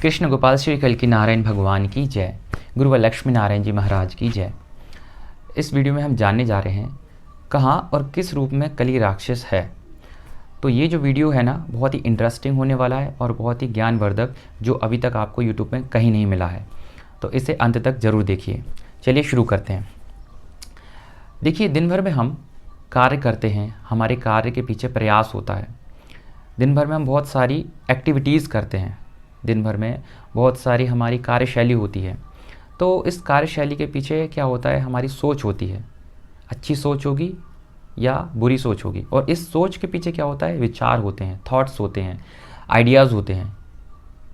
कृष्ण गोपाल श्री कल्कि नारायण भगवान की जय। गुरुवर लक्ष्मी नारायण जी महाराज की जय। इस वीडियो में हम जानने जा रहे हैं कहाँ और किस रूप में कली राक्षस है। तो ये जो वीडियो है ना बहुत ही इंटरेस्टिंग होने वाला है और बहुत ही ज्ञानवर्धक, जो अभी तक आपको यूट्यूब में कहीं नहीं मिला है, तो इसे अंत तक ज़रूर देखिए। चलिए शुरू करते हैं। देखिए, दिन भर में हम कार्य करते हैं, हमारे कार्य के पीछे प्रयास होता है। दिन भर में हम बहुत सारी एक्टिविटीज़ करते हैं, दिन भर में बहुत सारी हमारी कार्यशैली होती है। तो इस कार्यशैली के पीछे क्या होता है, हमारी सोच होती है। अच्छी सोच होगी या बुरी सोच होगी, और इस सोच के पीछे क्या होता है, विचार होते हैं, थॉट्स होते हैं, आइडियाज़ होते हैं।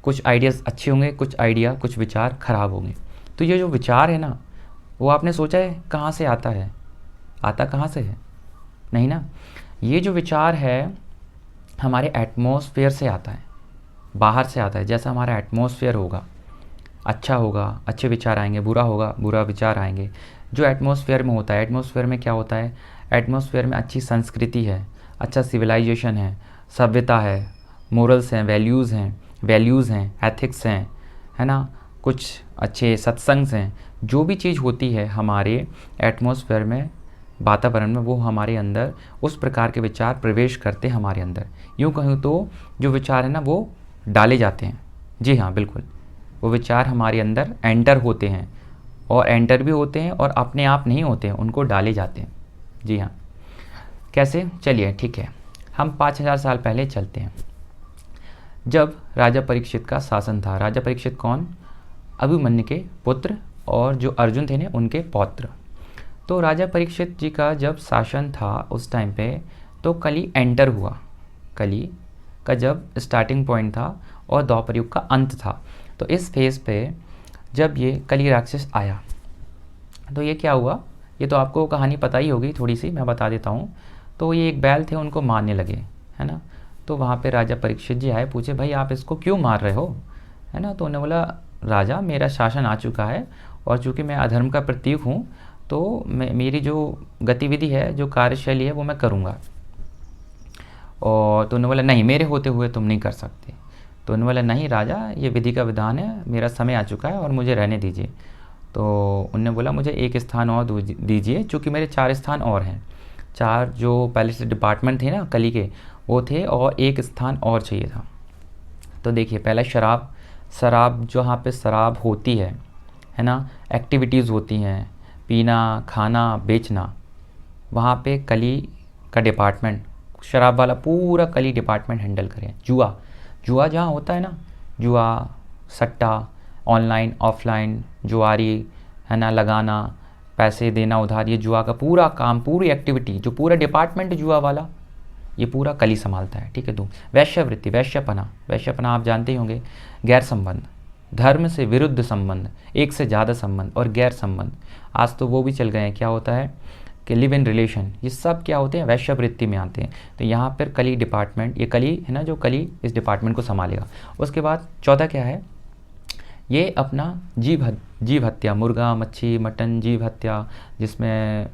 कुछ आइडियाज़ अच्छे होंगे, कुछ विचार खराब होंगे। तो ये जो विचार है ना, वो आपने सोचा है कहाँ से आता है? आता कहाँ से है? नहीं ना। ये जो विचार है हमारे एटमॉस्फेयर से आता है, बाहर से आता है। जैसा हमारा एटमॉस्फेयर होगा, अच्छा होगा, अच्छे विचार आएंगे, बुरा होगा, बुरा विचार आएंगे। जो एटमॉस्फेयर में होता है, एटमॉस्फेयर में क्या होता है, एटमॉस्फेयर में अच्छी संस्कृति है, अच्छा सिविलाइजेशन है, सभ्यता है, मोरल्स हैं, वैल्यूज़ हैं, एथिक्स हैं, है ना, कुछ अच्छे सत्संग हैं। जो भी चीज़ होती है हमारे एटमॉस्फेयर में, वातावरण में, वो हमारे अंदर उस प्रकार के विचार प्रवेश करते हैं हमारे अंदर। यूँ कहूँ तो जो विचार है ना वो डाले जाते हैं। जी हाँ, बिल्कुल, वो विचार हमारे अंदर एंटर होते हैं, और एंटर भी होते हैं और अपने आप नहीं होते हैं, उनको डाले जाते हैं। जी हाँ। कैसे? चलिए ठीक है, हम 5000 साल पहले चलते हैं, जब राजा परीक्षित का शासन था। राजा परीक्षित कौन? अभिमन्यु के पुत्र, और जो अर्जुन थे ना उनके पौत्र। तो राजा परीक्षित जी का जब शासन था उस टाइम पे, तो कली एंटर हुआ। कली का जब स्टार्टिंग पॉइंट था और द्वापर युग का अंत था। तो इस फेज़ पे जब ये कली राक्षस आया, तो ये क्या हुआ, ये तो आपको कहानी पता ही होगी, थोड़ी सी मैं बता देता हूँ। तो ये एक बैल थे, उनको मारने लगे, है ना। तो वहाँ पे राजा परीक्षित जी आए, पूछे भाई आप इसको क्यों मार रहे हो, है ना। तो उन्होंने बोला राजा मेरा शासन आ चुका है, और चूँकि मैं अधर्म का प्रतीक हूँ, तो मेरी जो गतिविधि है, जो कार्यशैली है, वो मैं करूँगा। और तो उन्होंने बोला नहीं, मेरे होते हुए तुम नहीं कर सकते। तो उन्होंने बोला नहीं राजा, ये विधि का विधान है, मेरा समय आ चुका है और मुझे रहने दीजिए। तो उन्होंने बोला मुझे एक स्थान और दीजिए, चूँकि मेरे 4 स्थान और हैं। 4 जो पहले से डिपार्टमेंट थे ना कली के, वो थे, और एक स्थान और चाहिए था। तो देखिए, पहला शराब जहाँ पे शराब होती है ना, एक्टिविटीज़ होती हैं, पीना, खाना, बेचना, वहाँ पे कली का डिपार्टमेंट, शराब वाला पूरा कली डिपार्टमेंट हैंडल करें। जुआ जहाँ होता है ना, जुआ, सट्टा, ऑनलाइन ऑफलाइन, जुआरी, है ना, लगाना, पैसे देना उधार, ये जुआ का पूरा काम, पूरी एक्टिविटी, जो पूरा डिपार्टमेंट जुआ वाला, ये पूरा कली संभालता है। ठीक है। तो वैश्यवृत्ति, वैश्यपना आप जानते ही होंगे। गैर संबंध, धर्म से विरुद्ध संबंध, एक से ज़्यादा संबंध और गैर संबंध, आज तो वो भी चल गए हैं। क्या होता है कि लिव इन रिलेशन, ये सब क्या होते हैं, वैश्यवृत्ति में आते हैं। तो यहाँ पर कली डिपार्टमेंट, ये कली है ना, जो कली इस डिपार्टमेंट को संभालेगा। उसके बाद चौथा क्या है, ये अपना जीव हत्या, मुर्गा, मच्छी, मटन, जीव हत्या, जिसमें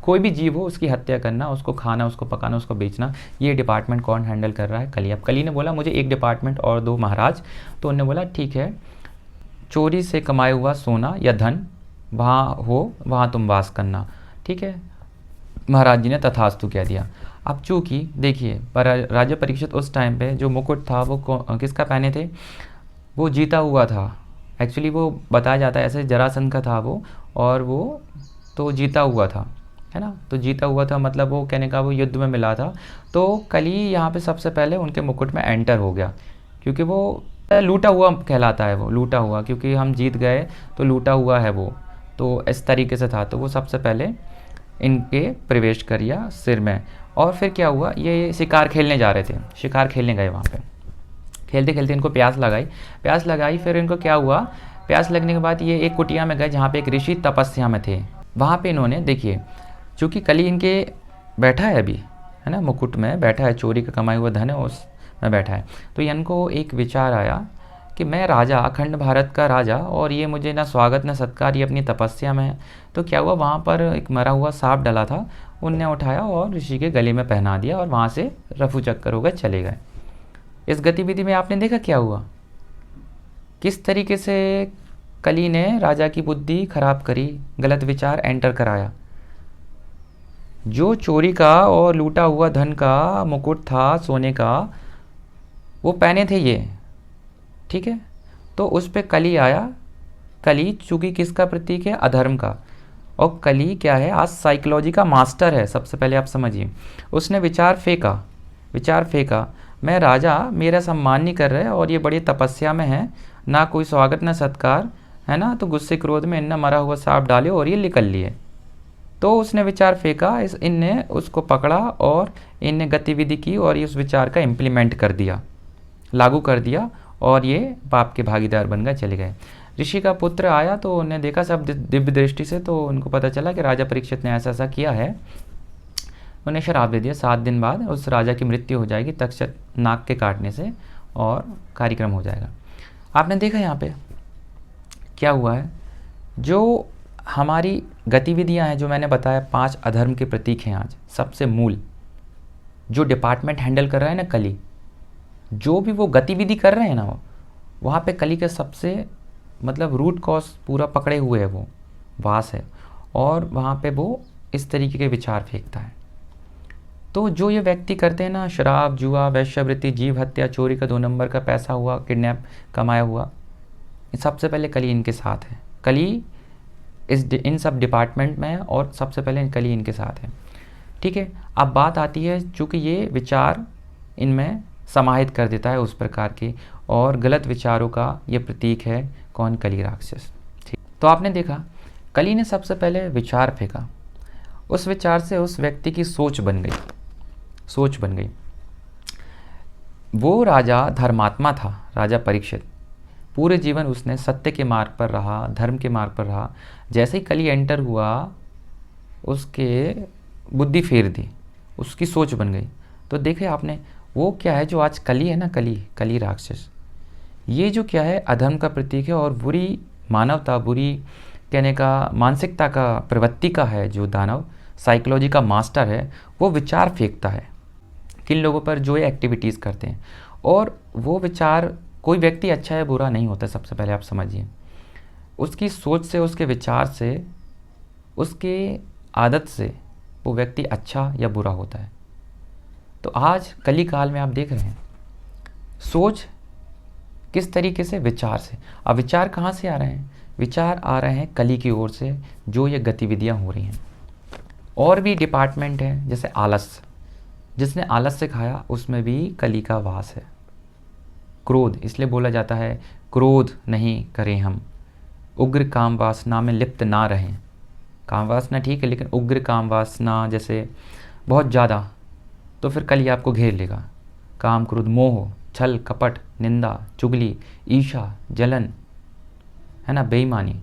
कोई भी जीव हो उसकी हत्या करना, उसको खाना, उसको पकाना, उसको बेचना, ये डिपार्टमेंट कौन हैंडल कर रहा है? कली। अब कली ने बोला मुझे एक डिपार्टमेंट और दो महाराज। तो उन्होंने बोला ठीक है, चोरी से कमाया हुआ सोना या धन वहाँ हो, वहाँ तुम वास करना। ठीक है। महाराज जी ने तथास्तु कह दिया। अब चूँकि देखिए, राजा परीक्षित उस टाइम पे जो मुकुट था वो किसका पहने थे? वो जीता हुआ था। एक्चुअली वो बताया जाता है ऐसे, जरासंध का था वो, और वो तो जीता हुआ था, है ना। तो जीता हुआ था मतलब वो कहने का वो युद्ध में मिला था। तो कली यहाँ पे सबसे पहले उनके मुकुट में एंटर हो गया, क्योंकि वो लूटा हुआ कहलाता है। वो लूटा हुआ, क्योंकि हम जीत गए तो लूटा हुआ है वो, तो इस तरीके से था। तो वो सबसे पहले इनके प्रवेश करिया सिर में। और फिर क्या हुआ, ये शिकार खेलने जा रहे थे, शिकार खेलने गए। वहाँ पे खेलते खेलते इनको प्यास लगाई। फिर इनको क्या हुआ, प्यास लगने के बाद ये एक कुटिया में गए जहाँ पे एक ऋषि तपस्या में थे। वहाँ पे इन्होंने देखिए, चूँकि कली इनके बैठा है अभी, है ना, मुकुट में बैठा है, चोरी का कमाया हुआ धन है उस में बैठा है। तो इनको एक विचार आया कि मैं राजा, अखंड भारत का राजा, और ये मुझे ना स्वागत ना सत्कार, ये अपनी तपस्या में है। तो क्या हुआ, वहाँ पर एक मरा हुआ सांप डला था, उनने उठाया और ऋषि के गले में पहना दिया, और वहाँ से रफू चक्कर हो गए, चले गए। इस गतिविधि में आपने देखा क्या हुआ, किस तरीके से कली ने राजा की बुद्धि खराब करी, गलत विचार एंटर कराया। जो चोरी का और लूटा हुआ धन का मुकुट था सोने का, वो पहने थे ये, ठीक है। तो उस पे कली आया। कली चूंकि किसका प्रतीक है, अधर्म का। और कली क्या है, आज साइकोलॉजी का मास्टर है। सबसे पहले आप समझिए, उसने विचार फेंका, मैं राजा मेरा सम्मान नहीं कर रहे और ये बड़ी तपस्या में है, ना कोई स्वागत ना सत्कार है ना, तो गुस्से क्रोध में इनने मरा हुआ सांप डाले और ये निकल लिए। तो उसने विचार फेंका, इनने उसको पकड़ा और इनने गतिविधि की और ये उस विचार का इम्प्लीमेंट कर दिया, लागू कर दिया, और ये पाप के भागीदार बन गए, चले गए। ऋषि का पुत्र आया तो उन्हें देखा सब दिव्य दृष्टि से, तो उनको पता चला कि राजा परीक्षित ने ऐसा ऐसा किया है। उन्हें श्राप दे दिया, 7 दिन बाद उस राजा की मृत्यु हो जाएगी तक्षक नाग के काटने से, और कार्यक्रम हो जाएगा। आपने देखा यहाँ पे क्या हुआ है, जो हमारी गतिविधियाँ हैं, जो मैंने बताया 5 अधर्म के प्रतीक हैं। आज सबसे मूल जो डिपार्टमेंट हैंडल कर रहा है ना कली, जो भी वो गतिविधि कर रहे हैं ना, वो वहाँ पे कली का सबसे मतलब रूट कॉज पूरा पकड़े हुए है, वो वास है, और वहाँ पे वो इस तरीके के विचार फेंकता है। तो जो ये व्यक्ति करते हैं ना, शराब, जुआ, वैश्यवृत्ति, जीव हत्या, चोरी का 2 नंबर का पैसा हुआ, किडनैप कमाया हुआ, सबसे पहले कली इनके साथ है। कली इन सब डिपार्टमेंट में है और सबसे पहले कली इनके साथ है, ठीक है। अब बात आती है, चूँकि ये विचार इनमें समाहित कर देता है उस प्रकार के, और गलत विचारों का ये प्रतीक है कौन, कली राक्षस, ठीक। तो आपने देखा कली ने सबसे पहले विचार फेंका, उस विचार से उस व्यक्ति की सोच बन गई। वो राजा धर्मात्मा था, राजा परीक्षित। पूरे जीवन उसने सत्य के मार्ग पर रहा, धर्म के मार्ग पर रहा। जैसे ही कली एंटर हुआ, उसके बुद्धि फेर दी, उसकी सोच बन गई। तो देखे आपने, वो क्या है जो आज कली है ना, कली राक्षस, ये जो क्या है, अधर्म का प्रतीक है और बुरी मानवता, बुरी कहने का मानसिकता का, प्रवृत्ति का है। जो दानव साइकोलॉजी का मास्टर है, वो विचार फेंकता है किन लोगों पर जो ये एक्टिविटीज़ करते हैं। और वो विचार, कोई व्यक्ति अच्छा या बुरा नहीं होता, सबसे पहले आप समझिए। उसकी सोच से, उसके विचार से, उसके आदत से वो व्यक्ति अच्छा या बुरा होता है। तो आज कली काल में आप देख रहे हैं, सोच किस तरीके से, विचार से। अब विचार कहाँ से आ रहे हैं, विचार आ रहे हैं कली की ओर से, जो ये गतिविधियाँ हो रही हैं। और भी डिपार्टमेंट है, जैसे आलस, जिसने आलस्य खाया उसमें भी कली का वास है। क्रोध, इसलिए बोला जाता है क्रोध नहीं करें हम, उग्र काम वासना में लिप्त ना रहें। काम वासना ठीक है, लेकिन उग्र काम वासना जैसे बहुत ज़्यादा, तो फिर कली आपको घेर लेगा। काम, क्रोध, मोह, छल, कपट, निंदा, चुगली, ईर्ष्या, जलन, है ना, बेईमानी,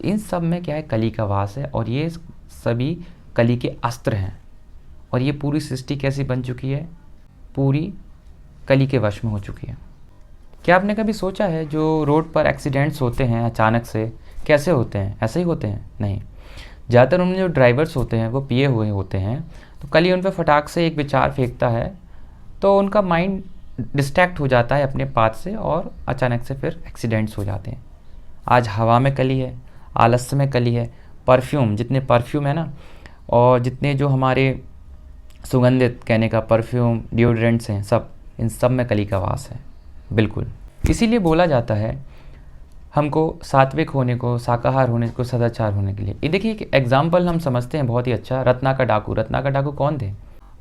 इन सब में क्या है, कली का वास है। और ये सभी कली के अस्त्र हैं। और ये पूरी सृष्टि कैसी बन चुकी है, पूरी कली के वश में हो चुकी है। क्या आपने कभी सोचा है, जो रोड पर एक्सीडेंट्स होते हैं अचानक से, कैसे होते हैं, ऐसे ही होते हैं? नहीं, ज़्यादातर उनमें जो ड्राइवर्स होते हैं वो पिए हुए होते हैं। तो कली उन पर फटाक से एक विचार फेंकता है, तो उनका माइंड डिस्ट्रैक्ट हो जाता है अपने पाथ से, और अचानक से फिर एक्सीडेंट्स हो जाते हैं। आज हवा में कली है, आलस्य में कली है, परफ्यूम, जितने परफ्यूम है ना, और जितने जो हमारे सुगंधित कहने का परफ्यूम, डिओड्रेंट्स हैं, सब, इन सब में कली का वास है, बिल्कुल। इसीलिए बोला जाता है हमको सात्विक होने को, शाकाहार होने को, सदाचार होने के लिए। ये देखिए एक एग्जाम्पल हम समझते हैं बहुत ही अच्छा, रत्ना का डाकू कौन थे?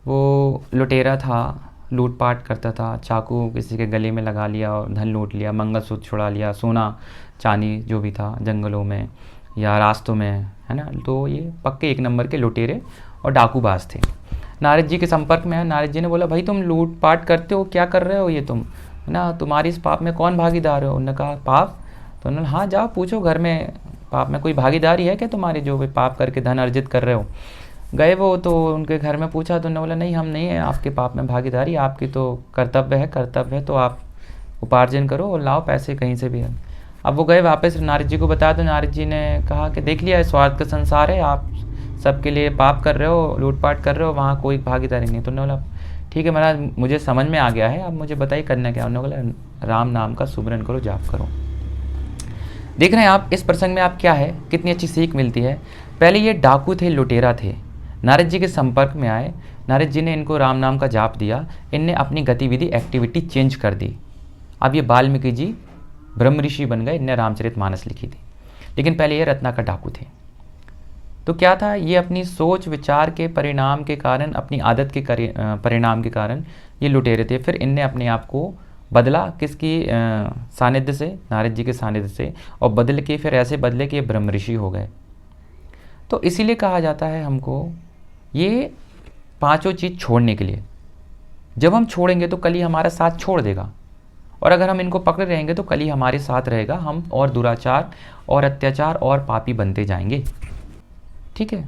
वो लुटेरा था, लूटपाट करता था, चाकू किसी के गले में लगा लिया और धन लूट लिया, मंगलसूत्र छुड़ा लिया, सोना चांदी जो भी था जंगलों में या रास्तों में, है ना। तो ये पक्के 1 नंबर के लुटेरे और डाकूबाज थे। नारद जी के संपर्क में है। नारद जी ने बोला, भाई तुम लूटपाट करते हो, क्या कर रहे हो ये तुम, है ना, तुम्हारी इस पाप में कौन भागीदार हो? उन्होंने कहा पाप? तो उन्होंने, हाँ जाओ पूछो घर में, पाप में कोई भागीदारी है क्या तुम्हारी, जो भी पाप करके धन अर्जित कर रहे हो? गए वो, तो उनके घर में पूछा, तो उन्होंने बोला नहीं, हम नहीं है आपके पाप में भागीदारी, आपकी तो कर्तव्य है, तो आप उपार्जन करो और लाओ पैसे कहीं से भी। अब वो गए वापस, नारद जी को बताया, तो नारद जी ने कहा कि देख लिया, स्वार्थ का संसार है, आप सबके लिए पाप कर रहे हो, लूटपाट कर रहे हो, वहाँ कोई भागीदारी नहीं। तो उन्होंने बोला ठीक है महाराज, मुझे समझ में आ गया है, अब मुझे बताइए करना क्या। उन्होंने बोला राम नाम का सुमिरन करो, जाप करो। देख रहे हैं आप इस प्रसंग में आप क्या है, कितनी अच्छी सीख मिलती है। पहले ये डाकू थे, लुटेरा थे, नारद जी के संपर्क में आए, नारद जी ने इनको राम नाम का जाप दिया, इनने अपनी गतिविधि एक्टिविटी चेंज कर दी। अब ये वाल्मीकि जी ब्रह्म ऋषि बन गए, इनने रामचरितमानस लिखी थी। लेकिन पहले ये रत्नाकर डाकू थे। तो क्या था, ये अपनी सोच विचार के परिणाम के कारण, अपनी आदत के परिणाम के कारण ये लुटेरे थे। फिर इनने अपने आप को बदला, किसकी सानिध्य से, नारद जी के सानिध्य से, और बदल के फिर ऐसे बदले कि ये ब्रह्म ऋषि हो गए। तो इसीलिए कहा जाता है हमको ये पांचों चीज़ छोड़ने के लिए। जब हम छोड़ेंगे तो कल ही हमारा साथ छोड़ देगा, और अगर हम इनको पकड़े रहेंगे तो कल ही हमारे साथ रहेगा, हम और दुराचार और अत्याचार और पापी बनते जाएंगे। ठीक है,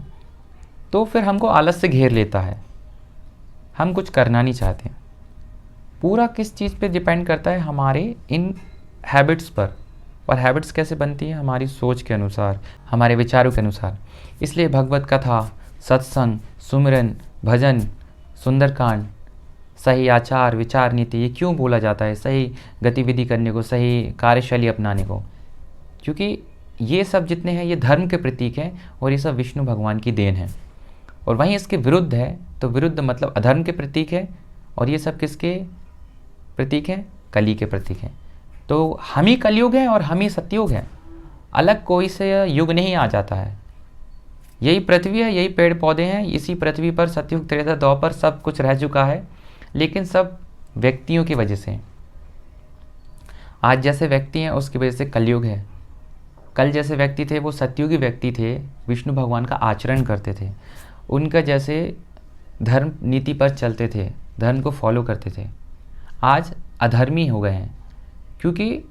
तो फिर हमको आलस से घेर लेता है, हम कुछ करना नहीं चाहते। पूरा किस चीज़ पे डिपेंड करता है, हमारे इन हैबिट्स पर। और हैबिट्स कैसे बनती है, हमारी सोच के अनुसार, हमारे विचारों के अनुसार। इसलिए भगवत कथा, सत्संग, सुमिरन, भजन, सुंदरकांड, सही आचार विचार नीति, ये क्यों बोला जाता है सही गतिविधि करने को, सही कार्यशैली अपनाने को? क्योंकि ये सब जितने हैं ये धर्म के प्रतीक हैं, और ये सब विष्णु भगवान की देन है। और वहीं इसके विरुद्ध है, तो विरुद्ध मतलब अधर्म के प्रतीक है, और ये सब किसके प्रतीक हैं? कली के प्रतीक हैं। तो हम ही कलयुग हैं और हम ही सतयुग हैं, अलग कोई से युग नहीं आ जाता है। यही पृथ्वी है, यही पेड़ पौधे हैं, इसी पृथ्वी पर सतयुग त्रेता द्वापर सब कुछ रह चुका है, लेकिन सब व्यक्तियों की वजह से। आज जैसे व्यक्ति हैं उसकी वजह से कलयुग है, कल जैसे व्यक्ति थे वो सतयुगी व्यक्ति थे, विष्णु भगवान का आचरण करते थे, उनका जैसे धर्म नीति पर चलते थे, धर्म को फॉलो करते थे। आज अधर्मी हो गए हैं, क्योंकि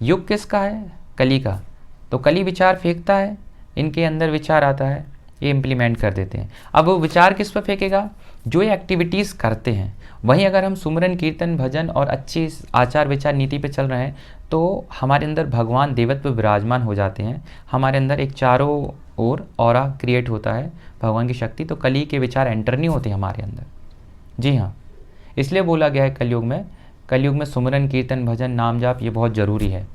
युग किसका है? कली का। तो कली विचार फेंकता है, इनके अंदर विचार आता है, ये इम्प्लीमेंट कर देते हैं। अब वो विचार किस पर फेंकेगा? जो ये एक्टिविटीज़ करते हैं। वहीं अगर हम सुमरन कीर्तन भजन और अच्छी आचार विचार नीति पे चल रहे हैं तो हमारे अंदर भगवान देवत्व विराजमान हो जाते हैं, हमारे अंदर एक चारों ओर ऑरा क्रिएट होता है भगवान की शक्ति। तो कली के विचार एंटर नहीं होते हमारे अंदर। जी हाँ, इसलिए बोला गया है कलयुग में सुमरन कीर्तन भजन नाम जाप ये बहुत ज़रूरी है।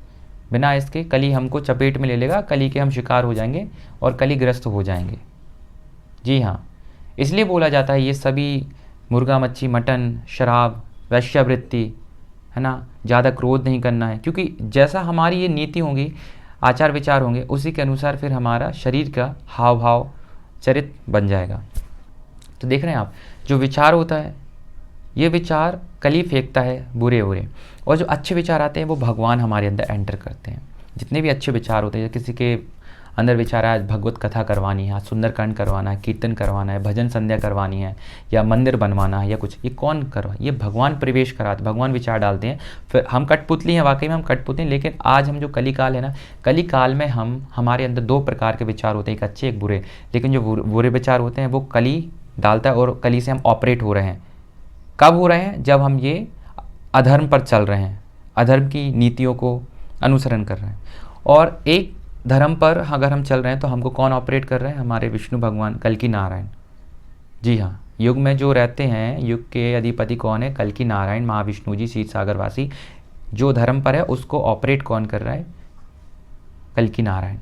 बिना इसके कली हमको चपेट में ले लेगा, कली के हम शिकार हो जाएंगे और कलीग्रस्त हो जाएंगे। जी हाँ, इसलिए बोला जाता है ये सभी मुर्गा मच्छी मटन शराब वैश्यावृत्ति है ना, ज़्यादा क्रोध नहीं करना है, क्योंकि जैसा हमारी ये नीति होंगी, आचार विचार होंगे, उसी के अनुसार फिर हमारा शरीर का हाव भाव चरित्र बन जाएगा। तो देख रहे हैं आप, जो विचार होता है ये विचार कली फेंकता है बुरे बुरे, और जो अच्छे विचार आते हैं वो भगवान हमारे अंदर एंटर करते हैं। जितने भी अच्छे विचार होते हैं, किसी के अंदर विचार है आज भगवत कथा करवानी है, सुंदरकांड करवाना है, कीर्तन करवाना है, भजन संध्या करवानी है, या मंदिर बनवाना है, या कुछ, ये कौन करवा? ये भगवान प्रवेश कराते, भगवान विचार डालते हैं। फिर हम कठपुतली हैं, वाकई में हम कठपुतली हैं, लेकिन आज हम जो कली काल है ना, कली काल में हमारे अंदर दो प्रकार के विचार होते हैं, एक अच्छे एक बुरे। लेकिन जो बुरे विचार होते हैं वो कली डालता है, और कली से हम ऑपरेट हो रहे हैं। कब हो रहे हैं? जब हम ये अधर्म पर चल रहे हैं, अधर्म की नीतियों को अनुसरण कर रहे हैं। और एक धर्म पर अगर हम चल रहे हैं तो हमको कौन ऑपरेट कर रहे हैं? हमारे विष्णु भगवान, कल्कि नारायण। जी हाँ, युग में जो रहते हैं, युग के अधिपति कौन है? कल्कि नारायण महाविष्णु जी, क्षीर सागरवासी। जो धर्म पर है उसको ऑपरेट कौन कर रहा है? कल्कि नारायण।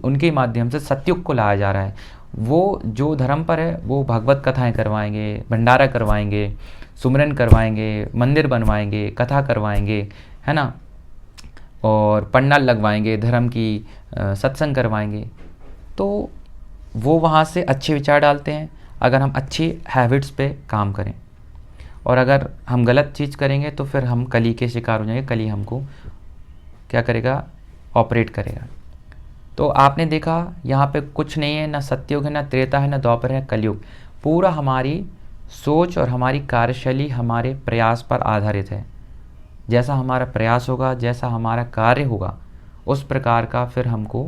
उनके माध्यम से सतयुग को लाया जा रहा है। वो जो धर्म पर है वो भगवत कथाएं करवाएंगे, भंडारा करवाएंगे, सुमरन करवाएंगे, मंदिर बनवाएंगे, कथा करवाएंगे, है ना, और पंडाल लगवाएंगे, धर्म की सत्संग करवाएंगे। तो वो वहाँ से अच्छे विचार डालते हैं अगर हम अच्छी हैबिट्स पे काम करें, और अगर हम गलत चीज़ करेंगे तो फिर हम कली के शिकार हो जाएंगे। कली हमको क्या करेगा? ऑपरेट करेगा। तो आपने देखा यहाँ पे कुछ नहीं है, ना सतयुग है, ना त्रेता है, ना द्वापर है, कलयुग। पूरा हमारी सोच और हमारी कार्यशैली हमारे प्रयास पर आधारित है। जैसा हमारा प्रयास होगा, जैसा हमारा कार्य होगा, उस प्रकार का फिर हमको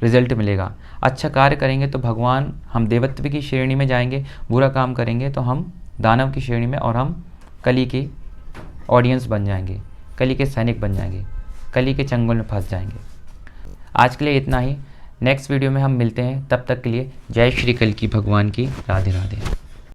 रिजल्ट मिलेगा। अच्छा कार्य करेंगे तो भगवान, हम देवत्व की श्रेणी में जाएंगे, बुरा काम करेंगे तो हम दानव की श्रेणी में, और हम कली की ऑडियंस बन जाएंगे, कली के सैनिक बन जाएंगे, कली के चंगुल में फंस जाएंगे। आज के लिए इतना ही। नेक्स्ट वीडियो में हम मिलते हैं, तब तक के लिए जय श्री कल्कि भगवान की। राधे राधे।